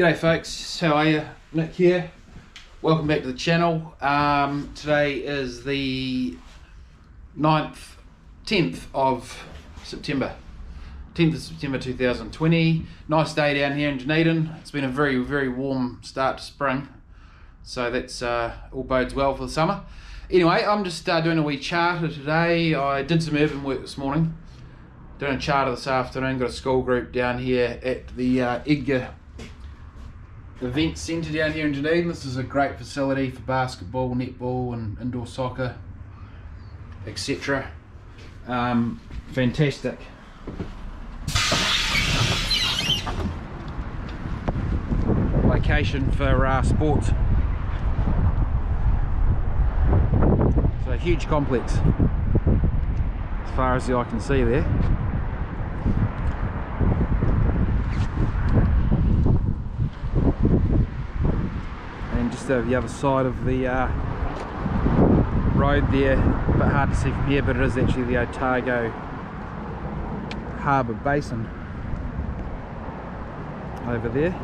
G'day folks, how are you? Nick here. Welcome back to the channel. Today is the 10th of September 2020. Nice day down here in Dunedin. It's been a very warm start to spring, so that's all bodes well for the summer. Anyway, I'm just doing a wee charter today. I did some urban work this morning, doing a charter this afternoon. Got a school group down here at the Edgar Event Centre down here in Dunedin. This is a great facility for basketball, netball and indoor soccer, etc. Fantastic. Location for sports. It's a huge complex as far as the eye can see there. And just over the other side of the road there, a bit hard to see from here, but it is actually the Otago Harbour basin over there.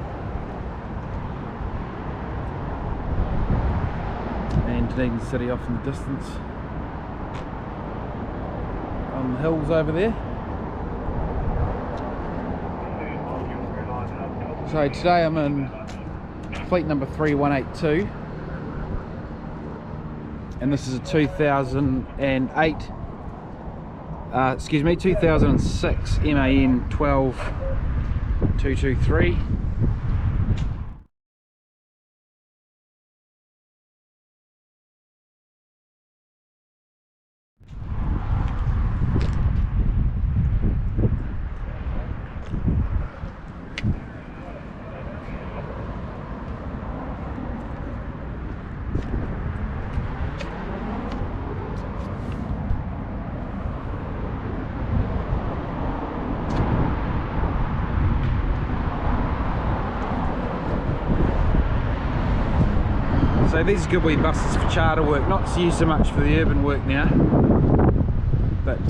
And Dunedin City off in the distance on the hills over there. So today I'm in fleet number 3182, and this is a 2006 M.A.N 12223. So these are good wee buses for charter work, not used so much for the urban work now, but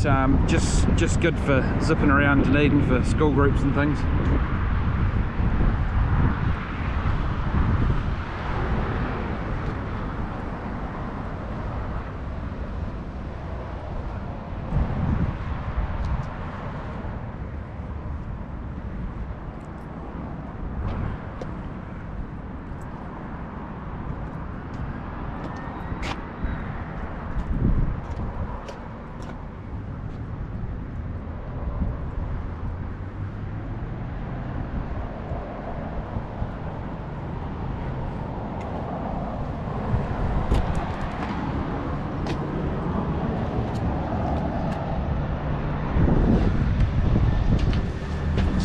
just good for zipping around Dunedin for school groups and things.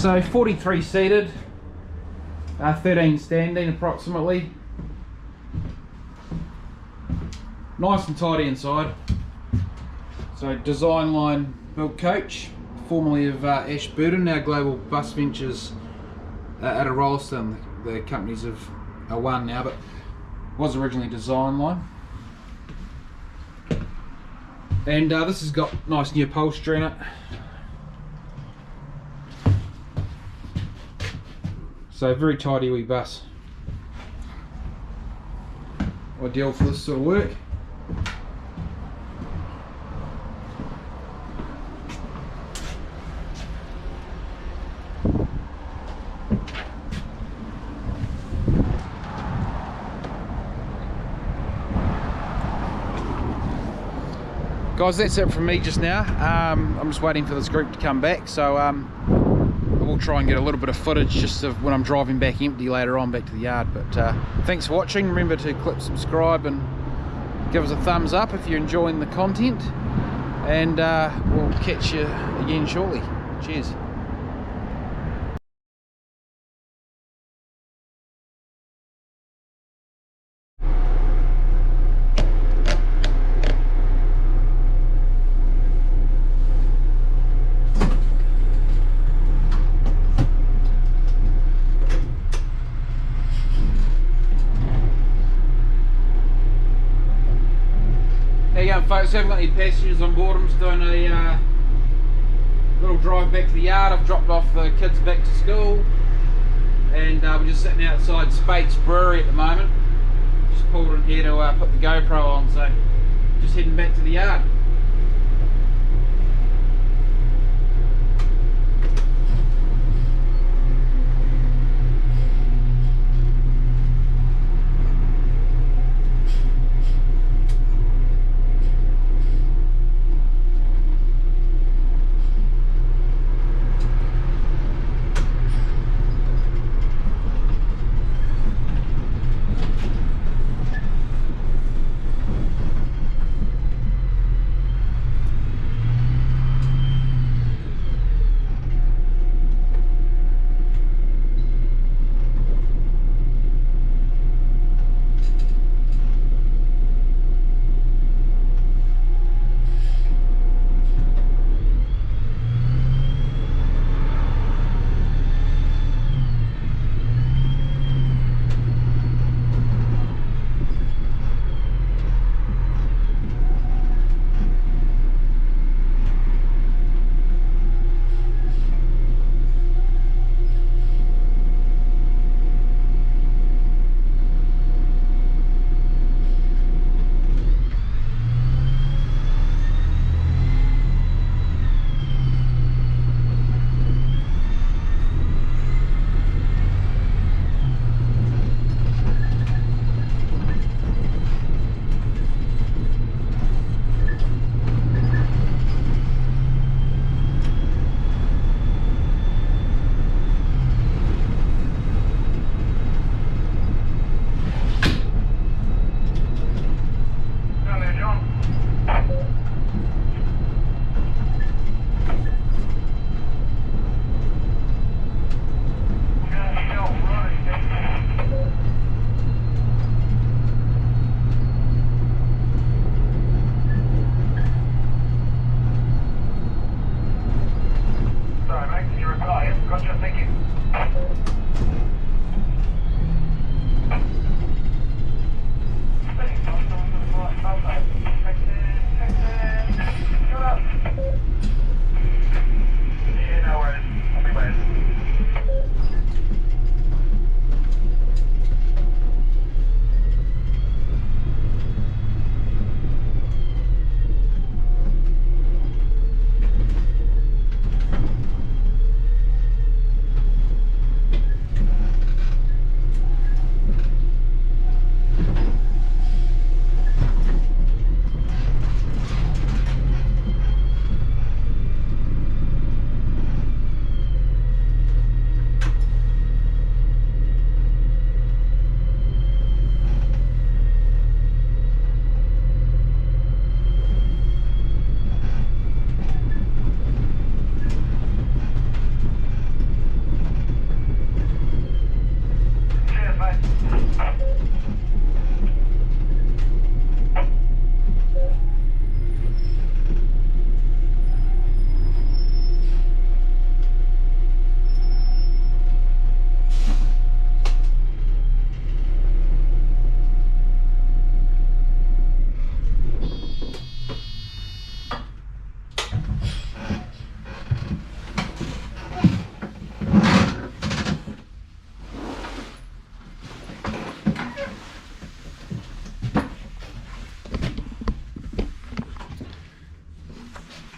So 43 seated, 13 standing approximately. Nice and tidy inside. So Designline built coach, formerly of Ashburton, now Global Bus Ventures out of Rolleston. The companies of M.A.N now, but was originally Designline. And this has got nice new upholstery in it. So very tidy wee bus. Ideal for this sort of work. Guys, that's it from me just now. I'm just waiting for this group to come back, so we'll try and get a little bit of footage just of when I'm driving back empty later on back to the yard. But thanks for watching. Remember to click subscribe and give us a thumbs up if you're enjoying the content, and we'll catch you again shortly. Cheers. There you go folks, haven't got any passengers on board. I'm just doing a little drive back to the yard. I've dropped off the kids back to school. and we're just sitting outside Speight's Brewery at the moment. Just pulled in here to put the GoPro on, so just heading back to the yard.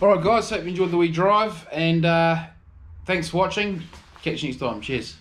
Alright guys, hope you enjoyed the wee drive, and thanks for watching. Catch you next time. Cheers.